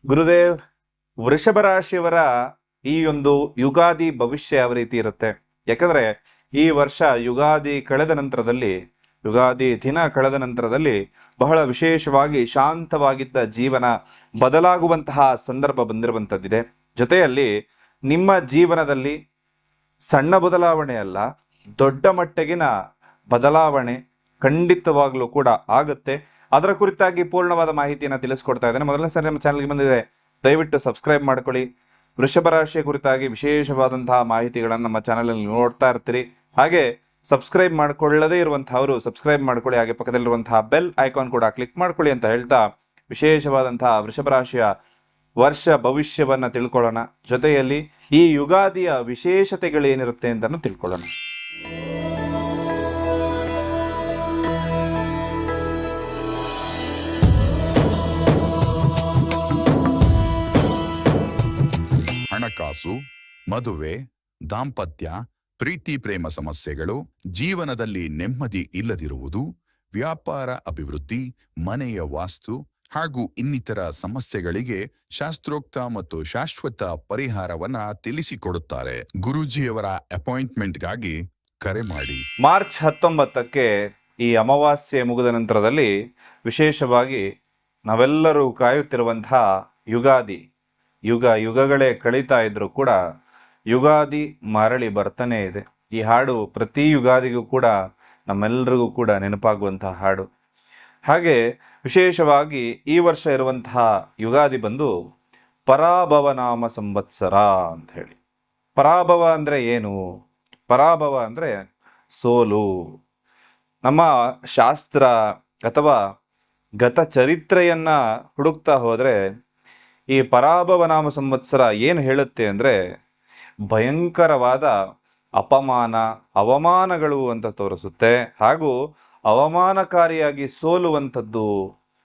ಗುರುದೇವ್, ವೃಷಭ ರಾಶಿಯವರ ಈ ಒಂದು ಯುಗಾದಿ ಭವಿಷ್ಯ ಯಾವ ರೀತಿ ಇರುತ್ತೆ? ಯಾಕಂದ್ರೆ ಈ ವರ್ಷ ಯುಗಾದಿ ದಿನ ಕಳೆದ ನಂತರದಲ್ಲಿ ಬಹಳ ವಿಶೇಷವಾಗಿ ಶಾಂತವಾಗಿದ್ದ ಜೀವನ ಬದಲಾಗುವಂತಹ ಸಂದರ್ಭ ಬಂದಿರುವಂಥದ್ದಿದೆ. ಜೊತೆಯಲ್ಲಿ ನಿಮ್ಮ ಜೀವನದಲ್ಲಿ ಸಣ್ಣ ಬದಲಾವಣೆ ಅಲ್ಲ, ದೊಡ್ಡ ಮಟ್ಟಿಗಿನ ಬದಲಾವಣೆ ಖಂಡಿತವಾಗ್ಲೂ ಕೂಡ ಆಗುತ್ತೆ. ಅದರ ಕುರಿತಾಗಿ ಪೂರ್ಣವಾದ ಮಾಹಿತಿಯನ್ನು ತಿಳಿಸ್ಕೊಡ್ತಾ ಇದ್ದೇನೆ. ಮೊದಲನೇ ಸಾರಿ ನಮ್ಮ ಚಾನಲ್ಗೆ ಬಂದಿದೆ, ದಯವಿಟ್ಟು ಸಬ್ಸ್ಕ್ರೈಬ್ ಮಾಡ್ಕೊಳ್ಳಿ. ವೃಷಭ ರಾಶಿಯ ಕುರಿತಾಗಿ ವಿಶೇಷವಾದಂತಹ ಮಾಹಿತಿಗಳನ್ನು ನಮ್ಮ ಚಾನಲಲ್ಲಿ ನೋಡ್ತಾ ಇರ್ತೀರಿ. ಹಾಗೆ ಸಬ್ಸ್ಕ್ರೈಬ್ ಮಾಡ್ಕೊಳ್ಳದೇ ಇರುವಂತಹವರು ಸಬ್ಸ್ಕ್ರೈಬ್ ಮಾಡ್ಕೊಳ್ಳಿ. ಹಾಗೆ ಪಕ್ಕದಲ್ಲಿರುವಂತಹ ಬೆಲ್ ಐಕಾನ್ ಕೂಡ ಕ್ಲಿಕ್ ಮಾಡ್ಕೊಳ್ಳಿ ಅಂತ ಹೇಳ್ತಾ ವಿಶೇಷವಾದಂತಹ ವೃಷಭ ರಾಶಿಯ ವರ್ಷ ಭವಿಷ್ಯವನ್ನ ತಿಳ್ಕೊಳ್ಳೋಣ. ಜೊತೆಯಲ್ಲಿ ಈ ಯುಗಾದಿಯ ವಿಶೇಷತೆಗಳೇನಿರುತ್ತೆ ಅಂತಲೂ ತಿಳ್ಕೊಳ್ಳೋಣ. ಹಣಕಾಸು, ಮದುವೆ, ದಾಂಪತ್ಯ, ಪ್ರೀತಿ ಪ್ರೇಮ ಸಮಸ್ಯೆಗಳು, ಜೀವನದಲ್ಲಿ ನೆಮ್ಮದಿ ಇಲ್ಲದಿರುವುದು, ವ್ಯಾಪಾರ ಅಭಿವೃದ್ಧಿ, ಮನೆಯ ವಾಸ್ತು ಹಾಗೂ ಇನ್ನಿತರ ಸಮಸ್ಯೆಗಳಿಗೆ ಶಾಸ್ತ್ರೋಕ್ತ ಮತ್ತು ಶಾಶ್ವತ ಪರಿಹಾರವನ್ನ ತಿಳಿಸಿಕೊಡುತ್ತಾರೆ. ಗುರೂಜಿಯವರ ಅಪಾಯಿಂಟ್ಮೆಂಟ್ಗಾಗಿ ಕರೆ ಮಾಡಿ. ಮಾರ್ಚ್ 19ಕ್ಕೆ ಈ ಅಮಾವಾಸ್ಯೆ ಮುಗಿದ ನಂತರದಲ್ಲಿ ವಿಶೇಷವಾಗಿ ನಾವೆಲ್ಲರೂ ಕಾಯುತ್ತಿರುವಂತಹ ಯುಗಾದಿ, ಯುಗಗಳೇ ಕಳೀತಾ ಇದ್ರು ಕೂಡ ಯುಗಾದಿ ಮರಳಿ ಬರ್ತಾನೆ ಇದೆ. ಈ ಹಾಡು ಪ್ರತಿ ಯುಗಾದಿಗೂ ಕೂಡ ನಮ್ಮೆಲ್ಲರಿಗೂ ಕೂಡ ನೆನಪಾಗುವಂತಹ ಹಾಡು. ಹಾಗೆ ವಿಶೇಷವಾಗಿ ಈ ವರ್ಷ ಇರುವಂತಹ ಯುಗಾದಿ ಬಂದು ಪರಾಭವ ನಾಮ ಸಂವತ್ಸರ ಅಂತ ಹೇಳಿ. ಪರಾಭವ ಅಂದ್ರೆ ಏನು? ಪರಾಭವ ಅಂದ್ರೆ ಸೋಲು. ನಮ್ಮ ಶಾಸ್ತ್ರ ಅಥವಾ ಗತ ಚರಿತ್ರೆಯನ್ನ ಹುಡುಕ್ತಾ ಹೋದ್ರೆ ಈ ಪರಾಭವ ನಾಮ ಸಂವತ್ಸರ ಏನು ಹೇಳುತ್ತೆ ಅಂದ್ರೆ ಭಯಂಕರವಾದ ಅಪಮಾನ, ಅವಮಾನಗಳು ಅಂತ ತೋರಿಸುತ್ತೆ. ಹಾಗೂ ಅವಮಾನಕಾರಿಯಾಗಿ ಸೋಲುವಂಥದ್ದು,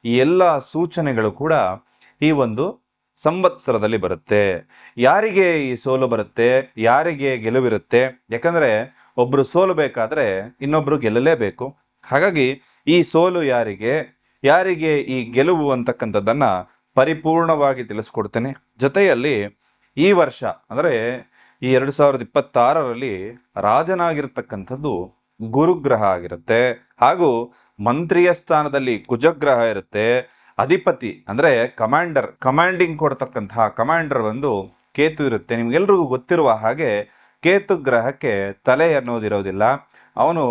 ಈ ಎಲ್ಲ ಸೂಚನೆಗಳು ಕೂಡ ಈ ಒಂದು ಸಂವತ್ಸರದಲ್ಲಿ ಬರುತ್ತೆ. ಯಾರಿಗೆ ಈ ಸೋಲು ಬರುತ್ತೆ, ಯಾರಿಗೆ ಗೆಲುವಿರುತ್ತೆ? ಯಾಕಂದ್ರೆ ಒಬ್ರು ಸೋಲಬೇಕಾದ್ರೆ ಇನ್ನೊಬ್ರು ಗೆಲ್ಲಲೇಬೇಕು. ಹಾಗಾಗಿ ಈ ಸೋಲು ಯಾರಿಗೆ ಈ ಗೆಲುವು ಅಂತಕ್ಕಂಥದ್ದನ್ನ ಪರಿಪೂರ್ಣವಾಗಿ ತಿಳಿಸ್ಕೊಡ್ತೇನೆ. ಜೊತೆಯಲ್ಲಿ ಈ ವರ್ಷ ಅಂದರೆ ಈ 2026ರಲ್ಲಿ ರಾಜನಾಗಿರ್ತಕ್ಕಂಥದ್ದು ಗುರುಗ್ರಹ ಆಗಿರುತ್ತೆ. ಮಂತ್ರಿಯ ಸ್ಥಾನದಲ್ಲಿ ಕುಜಗ್ರಹ ಇರುತ್ತೆ. ಅಧಿಪತಿ ಅಂದ್ರೆ ಕಮಾಂಡಿಂಗ್ ಕೊಡ್ತಕ್ಕಂತಹ ಕಮಾಂಡರ್ ಒಂದು ಕೇತು ಇರುತ್ತೆ. ನಿಮ್ಗೆಲ್ರಿಗೂ ಗೊತ್ತಿರುವ ಹಾಗೆ ಕೇತು ಗ್ರಹಕ್ಕೆ ತಲೆ ಅನ್ನೋದಿರೋದಿಲ್ಲ. ಅವನು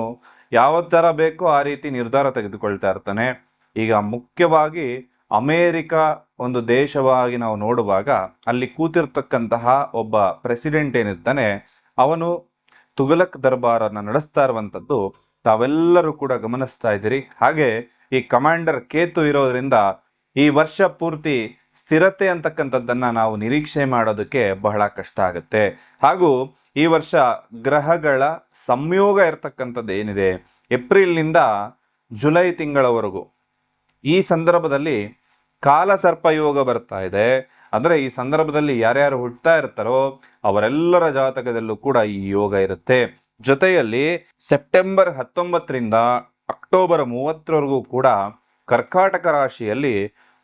ಯಾವ ತರ ಬೇಕೋ ಆ ರೀತಿ ನಿರ್ಧಾರ ತೆಗೆದುಕೊಳ್ತಾ ಇರ್ತಾನೆ. ಈಗ ಮುಖ್ಯವಾಗಿ ಅಮೇರಿಕ ಒಂದು ದೇಶವಾಗಿ ನಾವು ನೋಡುವಾಗ ಅಲ್ಲಿ ಕೂತಿರ್ತಕ್ಕಂತಹ ಒಬ್ಬ ಪ್ರೆಸಿಡೆಂಟ್ ಏನಿರ್ತಾನೆ, ಅವನು ತುಘಲಕ್ ದರ್ಬಾರನ್ನ ನಡೆಸ್ತಾ ಇರುವಂಥದ್ದು ತಾವೆಲ್ಲರೂ ಕೂಡ ಗಮನಿಸ್ತಾ ಇದ್ದೀರಿ. ಹಾಗೆ ಈ ಕಮಾಂಡರ್ ಕೇತು ಇರೋದ್ರಿಂದ ಈ ವರ್ಷ ಪೂರ್ತಿ ಸ್ಥಿರತೆ ಅಂತಕ್ಕಂಥದ್ದನ್ನ ನಾವು ನಿರೀಕ್ಷೆ ಮಾಡೋದಕ್ಕೆ ಬಹಳ ಕಷ್ಟ ಆಗುತ್ತೆ. ಹಾಗೂ ಈ ವರ್ಷ ಗ್ರಹಗಳ ಸಂಯೋಗ ಇರತಕ್ಕಂಥದ್ದು ಏನಿದೆ, ಏಪ್ರಿಲ್ನಿಂದ ಜುಲೈ ತಿಂಗಳವರೆಗೂ ಈ ಸಂದರ್ಭದಲ್ಲಿ ಕಾಲಸರ್ಪ ಯೋಗ ಬರ್ತಾ ಇದೆ. ಅಂದ್ರೆ ಈ ಸಂದರ್ಭದಲ್ಲಿ ಯಾರ್ಯಾರು ಹುಟ್ಟುತ್ತಾ ಇರ್ತಾರೋ ಅವರೆಲ್ಲರ ಜಾತಕದಲ್ಲೂ ಕೂಡ ಈ ಯೋಗ ಇರುತ್ತೆ. ಜೊತೆಯಲ್ಲಿ ಸೆಪ್ಟೆಂಬರ್ 19ರಿಂದ ಅಕ್ಟೋಬರ್ 30ರವರೆಗೂ ಕೂಡ ಕರ್ಕಾಟಕ ರಾಶಿಯಲ್ಲಿ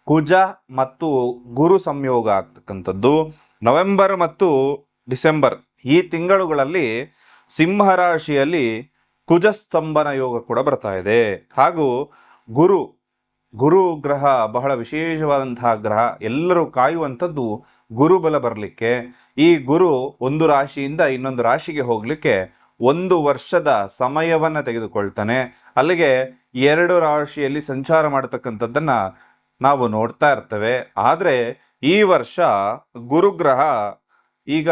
ಕುಜ ಮತ್ತು ಗುರು ಸಂಯೋಗ ಆಗ್ತಕ್ಕಂಥದ್ದು. ನವೆಂಬರ್ ಮತ್ತು ಡಿಸೆಂಬರ್ ಈ ತಿಂಗಳುಗಳಲ್ಲಿ ಸಿಂಹ ರಾಶಿಯಲ್ಲಿ ಕುಜಸ್ತಂಭನ ಯೋಗ ಕೂಡ ಬರ್ತಾ ಇದೆ. ಹಾಗೂ ಗುರು ಗ್ರಹ ಬಹಳ ವಿಶೇಷವಾದಂತಹ ಗ್ರಹ. ಎಲ್ಲರೂ ಕಾಯುವಂಥದ್ದು ಗುರುಬಲ ಬರಲಿಕ್ಕೆ. ಈ ಗುರು ಒಂದು ರಾಶಿಯಿಂದ ಇನ್ನೊಂದು ರಾಶಿಗೆ ಹೋಗ್ಲಿಕ್ಕೆ 1 ವರ್ಷದ ಸಮಯವನ್ನ ತೆಗೆದುಕೊಳ್ತಾನೆ. ಅಲ್ಲಿಗೆ 2 ರಾಶಿಯಲ್ಲಿ ಸಂಚಾರ ಮಾಡತಕ್ಕಂಥದ್ದನ್ನ ನಾವು ನೋಡ್ತಾ ಇರ್ತೇವೆ. ಆದ್ರೆ ಈ ವರ್ಷ ಗುರುಗ್ರಹ ಈಗ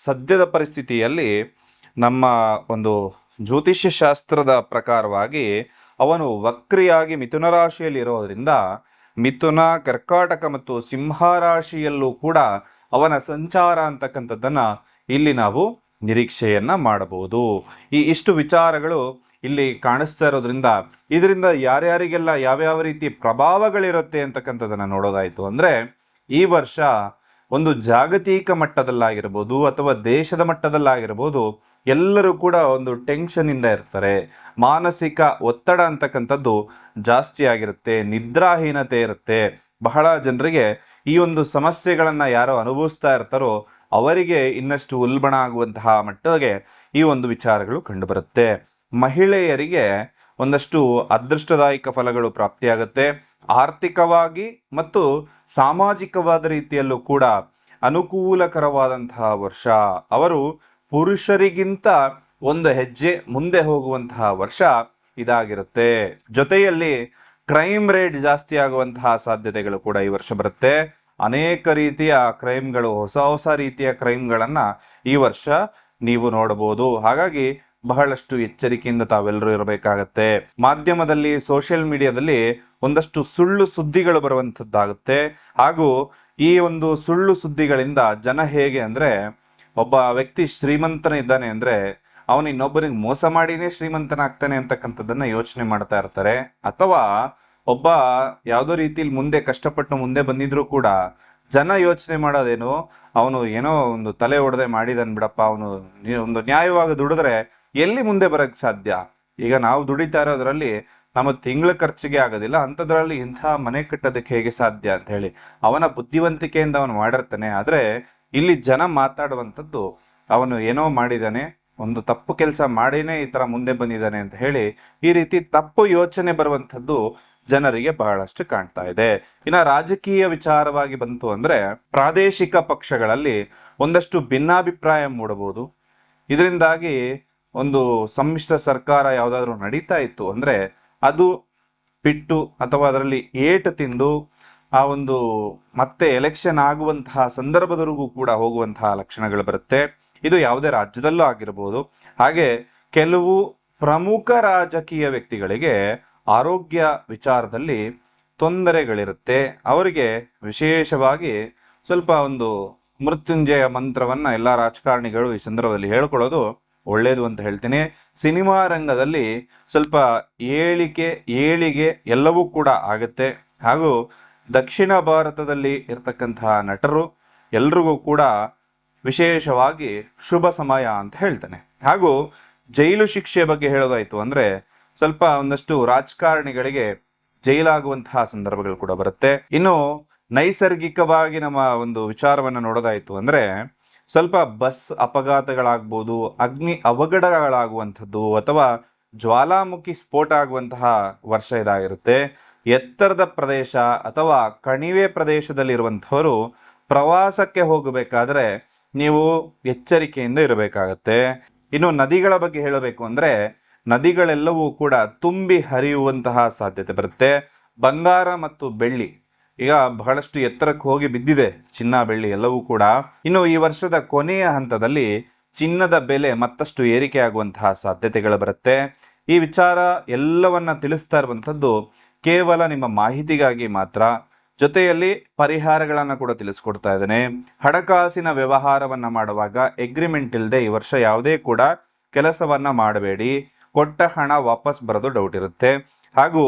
ಸದ್ಯದ ಪರಿಸ್ಥಿತಿಯಲ್ಲಿ ನಮ್ಮ ಒಂದು ಜ್ಯೋತಿಷ್ಯ ಶಾಸ್ತ್ರದ ಪ್ರಕಾರವಾಗಿ ಅವನು ವಕ್ರಿಯಾಗಿ ಮಿಥುನ ರಾಶಿಯಲ್ಲಿ ಇರೋದ್ರಿಂದ ಮಿಥುನ, ಕರ್ಕಾಟಕ ಮತ್ತು ಸಿಂಹ ರಾಶಿಯಲ್ಲೂ ಕೂಡ ಅವನ ಸಂಚಾರ ಅಂತಕ್ಕಂಥದ್ದನ್ನ ಇಲ್ಲಿ ನಾವು ನಿರೀಕ್ಷೆಯನ್ನ ಮಾಡಬಹುದು. ಇಷ್ಟು ವಿಚಾರಗಳು ಇಲ್ಲಿ ಕಾಣಿಸ್ತಾ ಇರೋದ್ರಿಂದ ಇದರಿಂದ ಯಾರ್ಯಾರಿಗೆಲ್ಲ ಯಾವ್ಯಾವ ರೀತಿ ಪ್ರಭಾವಗಳಿರುತ್ತೆ ಅಂತಕ್ಕಂಥದ್ದನ್ನ ನೋಡೋದಾಯ್ತು ಅಂದ್ರೆ, ಈ ವರ್ಷ ಒಂದು ಜಾಗತಿಕ ಮಟ್ಟದಲ್ಲಾಗಿರ್ಬೋದು ಅಥವಾ ದೇಶದ ಮಟ್ಟದಲ್ಲಾಗಿರ್ಬೋದು ಎಲ್ಲರೂ ಕೂಡ ಒಂದು ಟೆನ್ಷನ್ ಇಂದ ಇರ್ತಾರೆ. ಮಾನಸಿಕ ಒತ್ತಡ ಅಂತಕ್ಕಂಥದ್ದು ಜಾಸ್ತಿ ಆಗಿರುತ್ತೆ, ನಿದ್ರಾಹೀನತೆ ಇರುತ್ತೆ. ಬಹಳ ಜನರಿಗೆ ಈ ಒಂದು ಸಮಸ್ಯೆಗಳನ್ನ ಯಾರೋ ಅನುಭವಿಸ್ತಾ ಇರ್ತಾರೋ ಅವರಿಗೆ ಇನ್ನಷ್ಟು ಉಲ್ಬಣ ಆಗುವಂತಹ ಮಟ್ಟಿಗೆ ಈ ಒಂದು ವಿಚಾರಗಳು ಕಂಡುಬರುತ್ತೆ. ಮಹಿಳೆಯರಿಗೆ ಒಂದಷ್ಟು ಅದೃಷ್ಟದಾಯಕ ಫಲಗಳು ಪ್ರಾಪ್ತಿಯಾಗುತ್ತೆ. ಆರ್ಥಿಕವಾಗಿ ಮತ್ತು ಸಾಮಾಜಿಕವಾದ ರೀತಿಯಲ್ಲೂ ಕೂಡ ಅನುಕೂಲಕರವಾದಂತಹ ವರ್ಷ. ಅವರು ಪುರುಷರಿಗಿಂತ ಒಂದು ಹೆಜ್ಜೆ ಮುಂದೆ ಹೋಗುವಂತಹ ವರ್ಷ ಇದಾಗಿರುತ್ತೆ. ಜೊತೆಯಲ್ಲಿ ಕ್ರೈಮ್ ರೇಟ್ ಜಾಸ್ತಿ ಆಗುವಂತಹ ಸಾಧ್ಯತೆಗಳು ಕೂಡ ಈ ವರ್ಷ ಬರುತ್ತೆ. ಅನೇಕ ರೀತಿಯ ಕ್ರೈಮ್ಗಳು, ಹೊಸ ಹೊಸ ರೀತಿಯ ಕ್ರೈಮ್ಗಳನ್ನ ಈ ವರ್ಷ ನೀವು ನೋಡಬಹುದು. ಹಾಗಾಗಿ ಬಹಳಷ್ಟು ಎಚ್ಚರಿಕೆಯಿಂದ ತಾವೆಲ್ಲರೂ ಇರಬೇಕಾಗತ್ತೆ. ಮಾಧ್ಯಮದಲ್ಲಿ, ಸೋಷಿಯಲ್ ಮೀಡಿಯಾದಲ್ಲಿ ಒಂದಷ್ಟು ಸುಳ್ಳು ಸುದ್ದಿಗಳು ಬರುವಂತದ್ದಾಗುತ್ತೆ. ಹಾಗೂ ಈ ಒಂದು ಸುಳ್ಳು ಸುದ್ದಿಗಳಿಂದ ಜನ ಹೇಗೆ ಅಂದ್ರೆ, ಒಬ್ಬ ವ್ಯಕ್ತಿ ಶ್ರೀಮಂತನ ಇದ್ದಾನೆ ಅಂದ್ರೆ ಅವನು ಇನ್ನೊಬ್ಬನಿಗೆ ಮೋಸ ಮಾಡಿನೇ ಶ್ರೀಮಂತನಾಗ್ತಾನೆ ಅಂತಕ್ಕಂಥದ್ದನ್ನ ಯೋಚನೆ ಮಾಡ್ತಾ ಇರ್ತಾರೆ. ಅಥವಾ ಒಬ್ಬ ಯಾವುದೋ ರೀತಿಲಿ ಮುಂದೆ ಕಷ್ಟಪಟ್ಟು ಮುಂದೆ ಬಂದಿದ್ರು ಕೂಡ ಜನ ಯೋಚನೆ ಮಾಡೋದೇನು, ಅವನು ಏನೋ ಒಂದು ತಲೆ ಹೊಡೆದೆ ಮಾಡಿದನ್ ಬಿಡಪ್ಪ, ಅವನು ಒಂದು ನ್ಯಾಯವಾಗಿ ದುಡಿದ್ರೆ ಎಲ್ಲಿ ಮುಂದೆ ಬರಕ್ ಸಾಧ್ಯ. ಈಗ ನಾವು ದುಡಿತಾ ಇರೋದ್ರಲ್ಲಿ ನಮ್ಮ ತಿಂಗಳ ಖರ್ಚಿಗೆ ಆಗೋದಿಲ್ಲ, ಅಂಥದ್ರಲ್ಲಿ ಇಂಥ ಮನೆ ಕಟ್ಟೋದಕ್ಕೆ ಹೇಗೆ ಸಾಧ್ಯ ಅಂತ ಹೇಳಿ ಅವನ ಬುದ್ಧಿವಂತಿಕೆಯಿಂದ ಅವನು ಮಾಡಿರ್ತಾನೆ. ಆದ್ರೆ ಇಲ್ಲಿ ಜನ ಮಾತಾಡುವಂಥದ್ದು ಅವನು ಏನೋ ಮಾಡಿದಾನೆ, ಒಂದು ತಪ್ಪು ಕೆಲಸ ಮಾಡಿನೇ ಈ ತರ ಮುಂದೆ ಬಂದಿದ್ದಾನೆ ಅಂತ ಹೇಳಿ ಈ ರೀತಿ ತಪ್ಪು ಯೋಚನೆ ಬರುವಂಥದ್ದು ಜನರಿಗೆ ಬಹಳಷ್ಟು ಕಾಣ್ತಾ ಇದೆ. ಇನ್ನ ರಾಜಕೀಯ ವಿಚಾರವಾಗಿ ಬಂತು ಅಂದ್ರೆ ಪ್ರಾದೇಶಿಕ ಪಕ್ಷಗಳಲ್ಲಿ ಒಂದಷ್ಟು ಭಿನ್ನಾಭಿಪ್ರಾಯ ಮೂಡಬಹುದು. ಇದರಿಂದಾಗಿ ಒಂದು ಸಮ್ಮಿಶ್ರ ಸರ್ಕಾರ ಯಾವ್ದಾದ್ರು ನಡೀತಾ ಇತ್ತು ಅಂದ್ರೆ ಅದು ಬಿಟ್ಟು ಅಥವಾ ಅದರಲ್ಲಿ ಏಟು ತಿಂದು ಆ ಒಂದು ಮತ್ತೆ ಎಲೆಕ್ಷನ್ ಆಗುವಂತಹ ಸಂದರ್ಭದವರೆಗೂ ಕೂಡ ಹೋಗುವಂತಹ ಲಕ್ಷಣಗಳು ಬರುತ್ತೆ. ಇದು ಯಾವುದೇ ರಾಜ್ಯದಲ್ಲೂ ಆಗಿರಬಹುದು. ಹಾಗೆ ಕೆಲವು ಪ್ರಮುಖ ರಾಜಕೀಯ ವ್ಯಕ್ತಿಗಳಿಗೆ ಆರೋಗ್ಯ ವಿಚಾರದಲ್ಲಿ ತೊಂದರೆಗಳಿರುತ್ತೆ. ಅವರಿಗೆ ವಿಶೇಷವಾಗಿ ಸ್ವಲ್ಪ ಒಂದು ಮೃತ್ಯುಂಜಯ ಮಂತ್ರವನ್ನ ಎಲ್ಲ ರಾಜಕಾರಣಿಗಳು ಈ ಸಂದರ್ಭದಲ್ಲಿ ಹೇಳ್ಕೊಳ್ಳೋದು ಒಳ್ಳೇದು ಅಂತ ಹೇಳ್ತೀನಿ. ಸಿನಿಮಾ ರಂಗದಲ್ಲಿ ಸ್ವಲ್ಪ ಏಳಿಗೆ ಎಲ್ಲವೂ ಕೂಡ ಆಗುತ್ತೆ. ಹಾಗೂ ದಕ್ಷಿಣ ಭಾರತದಲ್ಲಿ ಇರ್ತಕ್ಕಂತಹ ನಟರು ಎಲ್ರಿಗೂ ಕೂಡ ವಿಶೇಷವಾಗಿ ಶುಭ ಸಮಯ ಅಂತ ಹೇಳ್ತಾನೆ. ಹಾಗೂ ಜೈಲು ಶಿಕ್ಷೆ ಬಗ್ಗೆ ಹೇಳೋದಾಯ್ತು ಅಂದ್ರೆ ಸ್ವಲ್ಪ ಒಂದಷ್ಟು ರಾಜಕಾರಣಿಗಳಿಗೆ ಜೈಲಾಗುವಂತಹ ಸಂದರ್ಭಗಳು ಕೂಡ ಬರುತ್ತೆ. ಇನ್ನು ನೈಸರ್ಗಿಕವಾಗಿ ನಮ್ಮ ಒಂದು ವಿಚಾರವನ್ನ ನೋಡೋದಾಯ್ತು ಅಂದ್ರೆ ಸ್ವಲ್ಪ ಬಸ್ ಅಪಘಾತಗಳಾಗ್ಬೋದು, ಅಗ್ನಿ ಅವಘಡಗಳಾಗುವಂಥದ್ದು ಅಥವಾ ಜ್ವಾಲಾಮುಖಿ ಸ್ಫೋಟ ಆಗುವಂತಹ ವರ್ಷ ಇದಾಗಿರುತ್ತೆ. ಎತ್ತರದ ಪ್ರದೇಶ ಅಥವಾ ಕಣಿವೆ ಪ್ರದೇಶದಲ್ಲಿರುವಂಥವರು ಪ್ರವಾಸಕ್ಕೆ ಹೋಗಬೇಕಾದ್ರೆ ನೀವು ಎಚ್ಚರಿಕೆಯಿಂದ ಇರಬೇಕಾಗತ್ತೆ. ಇನ್ನು ನದಿಗಳ ಬಗ್ಗೆ ಹೇಳಬೇಕು ಅಂದ್ರೆ ನದಿಗಳೆಲ್ಲವೂ ಕೂಡ ತುಂಬಿ ಹರಿಯುವಂತಹ ಸಾಧ್ಯತೆ ಬರುತ್ತೆ. ಬಂಗಾರ ಮತ್ತು ಬೆಳ್ಳಿ ಈಗ ಬಹಳಷ್ಟು ಎತ್ತರಕ್ಕೆ ಹೋಗಿ ಬಿದ್ದಿದೆ, ಚಿನ್ನ ಬೆಳ್ಳಿ ಎಲ್ಲವೂ ಕೂಡ. ಇನ್ನು ಈ ವರ್ಷದ ಕೊನೆಯ ಹಂತದಲ್ಲಿ ಚಿನ್ನದ ಬೆಲೆ ಮತ್ತಷ್ಟು ಏರಿಕೆ ಆಗುವಂತಹ ಸಾಧ್ಯತೆಗಳು ಬರುತ್ತೆ. ಈ ವಿಚಾರ ಎಲ್ಲವನ್ನ ತಿಳಿಸ್ತಾ ಇರುವಂಥದ್ದು ಕೇವಲ ನಿಮ್ಮ ಮಾಹಿತಿಗಾಗಿ ಮಾತ್ರ. ಜೊತೆಯಲ್ಲಿ ಪರಿಹಾರಗಳನ್ನ ಕೂಡ ತಿಳಿಸ್ಕೊಡ್ತಾ ಇದ್ದೇನೆ. ಹಣಕಾಸಿನ ವ್ಯವಹಾರವನ್ನ ಮಾಡುವಾಗ ಎಗ್ರಿಮೆಂಟ್ ಇಲ್ಲದೆ ಈ ವರ್ಷ ಯಾವುದೇ ಕೂಡ ಕೆಲಸವನ್ನ ಮಾಡಬೇಡಿ. ಕೊಟ್ಟ ಹಣ ವಾಪಸ್ ಬರೋದು ಡೌಟ್ ಇರುತ್ತೆ. ಹಾಗೂ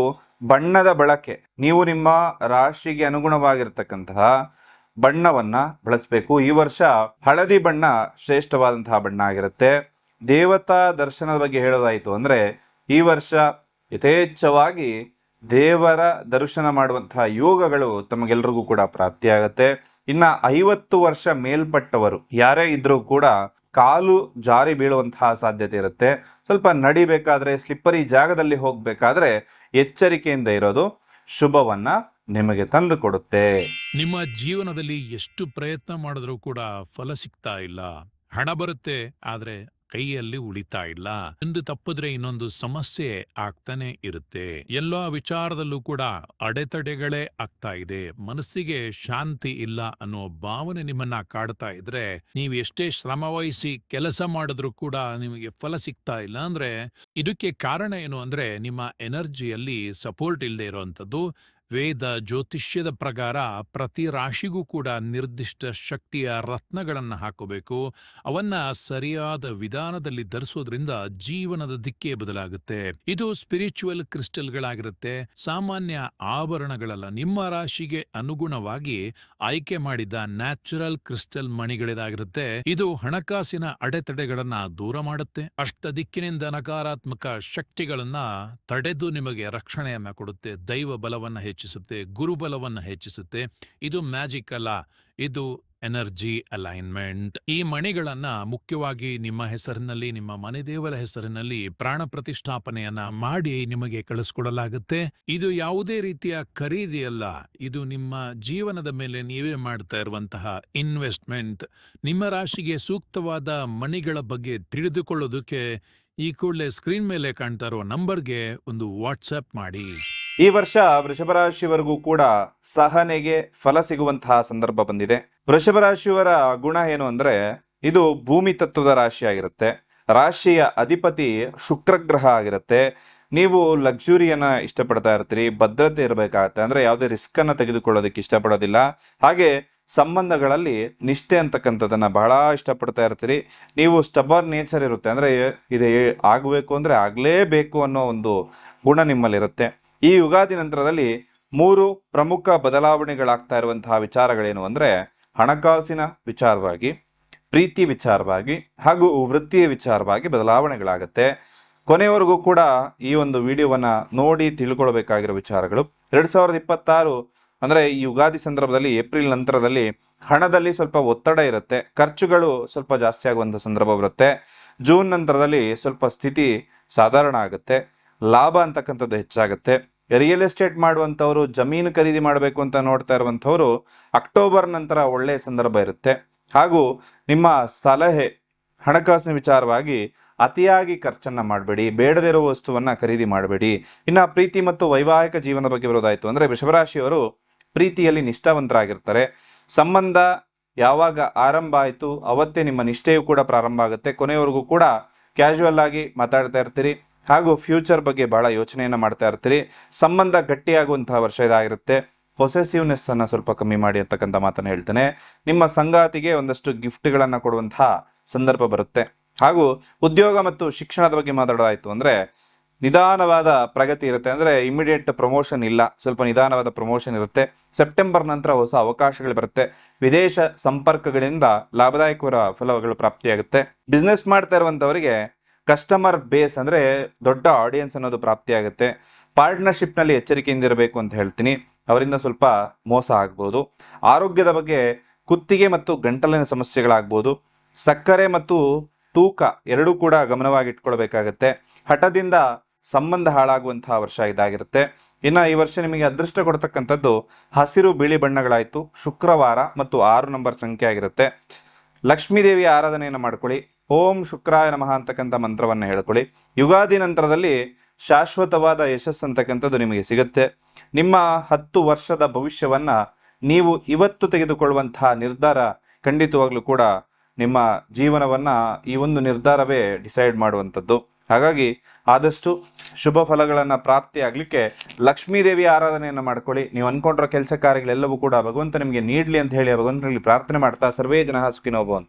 ಬಣ್ಣದ ಬಳಕೆ, ನೀವು ನಿಮ್ಮ ರಾಶಿಗೆ ಅನುಗುಣವಾಗಿರ್ತಕ್ಕಂತಹ ಬಣ್ಣವನ್ನ ಬಳಸಬೇಕು. ಈ ವರ್ಷ ಹಳದಿ ಬಣ್ಣ ಶ್ರೇಷ್ಠವಾದಂತಹ ಬಣ್ಣ ಆಗಿರುತ್ತೆ. ದೇವತಾ ದರ್ಶನದ ಬಗ್ಗೆ ಹೇಳೋದಾಯ್ತು ಅಂದ್ರೆ ಈ ವರ್ಷ ಯಥೇಚ್ಛವಾಗಿ ದೇವರ ದರ್ಶನ ಮಾಡುವಂತಹ ಯೋಗಗಳು ತಮಗೆಲ್ರಿಗೂ ಕೂಡ ಪ್ರಾಪ್ತಿಯಾಗತ್ತೆ. ಇನ್ನ 50 ವರ್ಷ ಮೇಲ್ಪಟ್ಟವರು ಯಾರೇ ಇದ್ರೂ ಕೂಡ ಕಾಲು ಜಾರಿ ಬೀಳುವಂತಹ ಸಾಧ್ಯತೆ ಇರುತ್ತೆ. ಸ್ವಲ್ಪ ನಡಿಬೇಕಾದ್ರೆ, ಸ್ಲಿಪ್ಪರಿ ಜಾಗದಲ್ಲಿ ಹೋಗ್ಬೇಕಾದ್ರೆ ಎಚ್ಚರಿಕೆಯಿಂದ ಇರೋದು ಶುಭವನ್ನ ನಿಮಗೆ ತಂದು ಕೊಡುತ್ತೆ. ನಿಮ್ಮ ಜೀವನದಲ್ಲಿ ಎಷ್ಟು ಪ್ರಯತ್ನ ಮಾಡಿದ್ರೂ ಕೂಡ ಫಲ ಸಿಗ್ತಾ ಇಲ್ಲ. ಹಣ ಬರುತ್ತೆ, ಆದ್ರೆ ಕೈಯಲ್ಲಿ ಉಳಿತಾ ಇಲ್ಲ. ಒಂದು ತಪ್ಪಿದ್ರೆ ಇನ್ನೊಂದು ಸಮಸ್ಯೆ ಆಗ್ತಾನೆ ಇರುತ್ತೆ. ಎಲ್ಲೋ ವಿಚಾರದಲ್ಲೂ ಕೂಡ ಅಡೆತಡೆಗಳೇ ಆಗ್ತಾ ಇದೆ. ಮನಸ್ಸಿಗೆ ಶಾಂತಿ ಇಲ್ಲ ಅನ್ನೋ ಭಾವನೆ ನಿಮ್ಮನ್ನ ಕಾಡ್ತಾ ಇದ್ರೆ, ನೀವು ಎಷ್ಟೇ ಶ್ರಮ ವಹಿಸಿ ಕೆಲಸ ಮಾಡಿದ್ರೂ ಕೂಡ ನಿಮಗೆ ಫಲ ಸಿಗ್ತಾ ಇಲ್ಲ ಅಂದ್ರೆ ಇದಕ್ಕೆ ಕಾರಣ ಏನು ಅಂದ್ರೆ ನಿಮ್ಮ ಎನರ್ಜಿಯಲ್ಲಿ ಸಪೋರ್ಟ್ ಇಲ್ಲದೆ ಇರುವಂತದ್ದು. ವೇದ ಜ್ಯೋತಿಷ್ಯದ ಪ್ರಕಾರ ಪ್ರತಿ ರಾಶಿಗೂ ಕೂಡ ನಿರ್ದಿಷ್ಟ ಶಕ್ತಿಯ ರತ್ನಗಳನ್ನು ಹಾಕೋಬೇಕು. ಅವನ್ನ ಸರಿಯಾದ ವಿಧಾನದಲ್ಲಿ ಧರಿಸೋದ್ರಿಂದ ಜೀವನದ ದಿಕ್ಕೇ ಬದಲಾಗುತ್ತೆ. ಇದು ಸ್ಪಿರಿಚುವಲ್ ಕ್ರಿಸ್ಟಲ್ಗಳಾಗಿರುತ್ತೆ, ಸಾಮಾನ್ಯ ಆಭರಣಗಳಲ್ಲ. ನಿಮ್ಮ ರಾಶಿಗೆ ಅನುಗುಣವಾಗಿ ಆಯ್ಕೆ ಮಾಡಿದ ನ್ಯಾಚುರಲ್ ಕ್ರಿಸ್ಟಲ್ ಮಣಿಗಳಿದಾಗಿರುತ್ತೆ. ಇದು ಹಣಕಾಸಿನ ಅಡೆತಡೆಗಳನ್ನ ದೂರ ಮಾಡುತ್ತೆ. ಅಷ್ಟ ದಿಕ್ಕಿನಿಂದ ನಕಾರಾತ್ಮಕ ಶಕ್ತಿಗಳನ್ನ ತಡೆದು ನಿಮಗೆ ರಕ್ಷಣೆಯನ್ನ ಕೊಡುತ್ತೆ. ದೈವ ಬಲವನ್ನ ಹೆಚ್ಚು ಹೆಚ್ಚಿಸುತ್ತೆ, ಗುರುಬಲವನ್ನು ಹೆಚ್ಚಿಸುತ್ತೆ. ಇದು ಮ್ಯಾಜಿಕ್ ಅಲ್ಲ, ಇದು ಎನರ್ಜಿ ಅಲೈನ್ಮೆಂಟ್. ಈ ಮಣಿಗಳನ್ನ ಮುಖ್ಯವಾಗಿ ನಿಮ್ಮ ಹೆಸರಿನಲ್ಲಿ, ನಿಮ್ಮ ಮನೆ ದೇವರ ಹೆಸರಿನಲ್ಲಿ ಪ್ರಾಣ ಪ್ರತಿಷ್ಠಾಪನೆಯನ್ನ ಮಾಡಿ ನಿಮಗೆ ಕಳಿಸ್ಕೊಡಲಾಗುತ್ತೆ. ಇದು ಯಾವುದೇ ರೀತಿಯ ಖರೀದಿ ಅಲ್ಲ, ಇದು ನಿಮ್ಮ ಜೀವನದ ಮೇಲೆ ನೀವೇ ಮಾಡ್ತಾ ಇರುವಂತಹ ಇನ್ವೆಸ್ಟ್ಮೆಂಟ್. ನಿಮ್ಮ ರಾಶಿಗೆ ಸೂಕ್ತವಾದ ಮಣಿಗಳ ಬಗ್ಗೆ ತಿಳಿದುಕೊಳ್ಳೋದಕ್ಕೆ ಈ ಕೂಡಲೇ ಸ್ಕ್ರೀನ್ ಮೇಲೆ ಕಾಣ್ತಾ ಇರೋ ನಂಬರ್ಗೆ ಒಂದು ವಾಟ್ಸ್ಆಪ್ ಮಾಡಿ. ಈ ವರ್ಷ ವೃಷಭ ರಾಶಿಯವರೆಗೂ ಕೂಡ ಸಹನೆಗೆ ಫಲ ಸಿಗುವಂತಹ ಸಂದರ್ಭ ಬಂದಿದೆ. ವೃಷಭ ರಾಶಿಯವರ ಗುಣ ಏನು ಅಂದ್ರೆ, ಇದು ಭೂಮಿ ತತ್ವದ ರಾಶಿ ಆಗಿರುತ್ತೆ. ರಾಶಿಯ ಅಧಿಪತಿ ಶುಕ್ರ ಗ್ರಹ ಆಗಿರುತ್ತೆ. ನೀವು ಲಕ್ಸುರಿಯನ್ನ ಇಷ್ಟಪಡ್ತಾ ಇರ್ತೀರಿ, ಭದ್ರತೆ ಇರಬೇಕಾಗತ್ತೆ, ಅಂದ್ರೆ ಯಾವುದೇ ರಿಸ್ಕ್ ಅನ್ನ ತೆಗೆದುಕೊಳ್ಳೋದಕ್ಕೆ ಇಷ್ಟಪಡೋದಿಲ್ಲ. ಹಾಗೆ ಸಂಬಂಧಗಳಲ್ಲಿ ನಿಷ್ಠೆ ಅಂತಕ್ಕಂಥದ್ದನ್ನ ಬಹಳ ಇಷ್ಟಪಡ್ತಾ ಇರ್ತೀರಿ. ನೀವು ಸ್ಟಬರ್ ನೇಚರ್ ಇರುತ್ತೆ, ಅಂದ್ರೆ ಇದು ಆಗಬೇಕು ಅಂದ್ರೆ ಆಗ್ಲೇಬೇಕು ಅನ್ನೋ ಒಂದು ಗುಣ ನಿಮ್ಮಲ್ಲಿರುತ್ತೆ. ಈ ಯುಗಾದಿ ನಂತರದಲ್ಲಿ 3 ಪ್ರಮುಖ ಬದಲಾವಣೆಗಳಾಗ್ತಾ ಇರುವಂತಹ ವಿಚಾರಗಳೇನು ಅಂದ್ರೆ, ಹಣಕಾಸಿನ ವಿಚಾರವಾಗಿ, ಪ್ರೀತಿ ವಿಚಾರವಾಗಿ ಹಾಗೂ ವೃತ್ತಿಯ ವಿಚಾರವಾಗಿ ಬದಲಾವಣೆಗಳಾಗತ್ತೆ. ಕೊನೆಯವರೆಗೂ ಕೂಡ ಈ ಒಂದು ವಿಡಿಯೋವನ್ನ ನೋಡಿ ತಿಳ್ಕೊಳ್ಬೇಕಾಗಿರೋ ವಿಚಾರಗಳು. 2026 ಅಂದ್ರೆ ಈ ಯುಗಾದಿ ಸಂದರ್ಭದಲ್ಲಿ, ಏಪ್ರಿಲ್ ನಂತರದಲ್ಲಿ ಹಣದಲ್ಲಿ ಸ್ವಲ್ಪ ಒತ್ತಡ ಇರುತ್ತೆ, ಖರ್ಚುಗಳು ಸ್ವಲ್ಪ ಜಾಸ್ತಿ ಆಗುವಂಥ ಸಂದರ್ಭ ಬರುತ್ತೆ. ಜೂನ್ ನಂತರದಲ್ಲಿ ಸ್ವಲ್ಪ ಸ್ಥಿತಿ ಸಾಧಾರಣ ಆಗುತ್ತೆ, ಲಾಭ ಅಂತಕ್ಕಂಥದ್ದು ಹೆಚ್ಚಾಗುತ್ತೆ. ರಿಯಲ್ ಎಸ್ಟೇಟ್ ಮಾಡುವಂಥವ್ರು, ಜಮೀನು ಖರೀದಿ ಮಾಡಬೇಕು ಅಂತ ನೋಡ್ತಾ ಇರುವಂಥವ್ರು, ಅಕ್ಟೋಬರ್ ನಂತರ ಒಳ್ಳೆಯ ಸಂದರ್ಭ ಇರುತ್ತೆ. ಹಾಗೂ ನಿಮ್ಮ ಸಲಹೆ ಹಣಕಾಸಿನ ವಿಚಾರವಾಗಿ ಅತಿಯಾಗಿ ಖರ್ಚನ್ನ ಮಾಡಬೇಡಿ, ಬೇಡದೇ ಇರುವ ವಸ್ತುವನ್ನ ಖರೀದಿ ಮಾಡಬೇಡಿ. ಇನ್ನು ಪ್ರೀತಿ ಮತ್ತು ವೈವಾಹಿಕ ಜೀವನದ ಬಗ್ಗೆ ಬರೋದಾಯ್ತು ಅಂದ್ರೆ, ವೃಷಭರಾಶಿಯವರು ಪ್ರೀತಿಯಲ್ಲಿ ನಿಷ್ಠಾವಂತರಾಗಿರ್ತಾರೆ. ಸಂಬಂಧ ಯಾವಾಗ ಆರಂಭ ಆಯಿತು ಅವತ್ತೇ ನಿಮ್ಮ ನಿಷ್ಠೆಯು ಕೂಡ ಪ್ರಾರಂಭ ಆಗುತ್ತೆ. ಕೊನೆಯವರೆಗೂ ಕೂಡ ಕ್ಯಾಶುವಲ್ ಆಗಿ ಮಾತಾಡ್ತಾ ಇರ್ತೀರಿ ಹಾಗೂ ಫ್ಯೂಚರ್ ಬಗ್ಗೆ ಬಹಳ ಯೋಚನೆಯನ್ನು ಮಾಡ್ತಾ ಇರ್ತೀರಿ. ಸಂಬಂಧ ಗಟ್ಟಿಯಾಗುವಂತಹ ವರ್ಷ ಇದಾಗಿರುತ್ತೆ. ಪೊಸೆಸಿವ್ನೆಸ್ ಅನ್ನ ಸ್ವಲ್ಪ ಕಮ್ಮಿ ಮಾಡಿ ಅಂತಕ್ಕಂಥ ಮಾತನ್ನು ಹೇಳ್ತೇನೆ. ನಿಮ್ಮ ಸಂಗಾತಿಗೆ ಒಂದಷ್ಟು ಗಿಫ್ಟ್ಗಳನ್ನು ಕೊಡುವಂತಹ ಸಂದರ್ಭ ಬರುತ್ತೆ. ಹಾಗೂ ಉದ್ಯೋಗ ಮತ್ತು ಶಿಕ್ಷಣದ ಬಗ್ಗೆ ಮಾತಾಡೋದಾಯ್ತು ಅಂದ್ರೆ, ನಿಧಾನವಾದ ಪ್ರಗತಿ ಇರುತ್ತೆ, ಅಂದ್ರೆ ಇಮಿಡಿಯೇಟ್ ಪ್ರಮೋಷನ್ ಇಲ್ಲ, ಸ್ವಲ್ಪ ನಿಧಾನವಾದ ಪ್ರಮೋಷನ್ ಇರುತ್ತೆ. ಸೆಪ್ಟೆಂಬರ್ ನಂತರ ಹೊಸ ಅವಕಾಶಗಳು ಬರುತ್ತೆ. ವಿದೇಶ ಸಂಪರ್ಕಗಳಿಂದ ಲಾಭದಾಯಕವರ ಫಲಗಳು ಪ್ರಾಪ್ತಿಯಾಗುತ್ತೆ. ಬಿಸ್ನೆಸ್ ಮಾಡ್ತಾ ಇರುವಂತವರಿಗೆ ಕಸ್ಟಮರ್ ಬೇಸ್ ಅಂದ್ರೆ ದೊಡ್ಡ ಆಡಿಯನ್ಸ್ ಅನ್ನೋದು ಪ್ರಾಪ್ತಿಯಾಗುತ್ತೆ. ಪಾರ್ಟ್ನರ್ಶಿಪ್ ನಲ್ಲಿ ಎಚ್ಚರಿಕೆಯಿಂದ ಇರಬೇಕು ಅಂತ ಹೇಳ್ತೀನಿ, ಅವರಿಂದ ಸ್ವಲ್ಪ ಮೋಸ ಆಗ್ಬೋದು. ಆರೋಗ್ಯದ ಬಗ್ಗೆ ಕುತ್ತಿಗೆ ಮತ್ತು ಗಂಟಲಿನ ಸಮಸ್ಯೆಗಳಾಗ್ಬೋದು. ಸಕ್ಕರೆ ಮತ್ತು ತೂಕ ಎರಡೂ ಕೂಡ ಗಮನವಾಗಿ ಇಟ್ಕೊಳ್ಬೇಕಾಗತ್ತೆ. ಹಠದಿಂದ ಸಂಬಂಧ ಹಾಳಾಗುವಂತಹ ವರ್ಷ ಇದಾಗಿರುತ್ತೆ. ಇನ್ನು ಈ ವರ್ಷ ನಿಮಗೆ ಅದೃಷ್ಟ ಕೊಡ್ತಕ್ಕಂಥದ್ದು ಹಸಿರು ಬಿಳಿ ಬಣ್ಣಗಳಾಯ್ತು, ಶುಕ್ರವಾರ ಮತ್ತು 6 ನಂಬರ್ ಸಂಖ್ಯೆ ಆಗಿರುತ್ತೆ. ಲಕ್ಷ್ಮೀದೇವಿಯ ಆರಾಧನೆಯನ್ನು ಮಾಡ್ಕೊಳ್ಳಿ. ಓಂ ಶುಕ್ರಾಯ ನಮಃ ಅಂತಕ್ಕಂಥ ಮಂತ್ರವನ್ನು ಹೇಳ್ಕೊಳ್ಳಿ. ಯುಗಾದಿ ನಂತರದಲ್ಲಿ ಶಾಶ್ವತವಾದ ಯಶಸ್ಸು ಅಂತಕ್ಕಂಥದ್ದು ನಿಮಗೆ ಸಿಗುತ್ತೆ. ನಿಮ್ಮ 10 ವರ್ಷದ ಭವಿಷ್ಯವನ್ನ ನೀವು ಇವತ್ತು ತೆಗೆದುಕೊಳ್ಳುವಂತಹ ನಿರ್ಧಾರ ಖಂಡಿತವಾಗ್ಲೂ ಕೂಡ ನಿಮ್ಮ ಜೀವನವನ್ನ ಈ ಒಂದು ನಿರ್ಧಾರವೇ ಡಿಸೈಡ್ ಮಾಡುವಂಥದ್ದು. ಹಾಗಾಗಿ ಆದಷ್ಟು ಶುಭ ಫಲಗಳನ್ನು ಪ್ರಾಪ್ತಿ ಆಗ್ಲಿಕ್ಕೆ ಲಕ್ಷ್ಮೀದೇವಿಯ ಆರಾಧನೆಯನ್ನು ಮಾಡ್ಕೊಳ್ಳಿ. ನೀವು ಅನ್ಕೊಂಡಿರೋ ಕೆಲಸ ಕಾರ್ಯಗಳೆಲ್ಲವೂ ಕೂಡ ಭಗವಂತ ನಿಮಗೆ ನೀಡಲಿ ಅಂತ ಹೇಳಿ ಭಗವಂತನಲ್ಲಿ ಪ್ರಾರ್ಥನೆ ಮಾಡ್ತಾ, ಸರ್ವೇ ಜನ ಸುಖಿನೋ ಭವಂತು.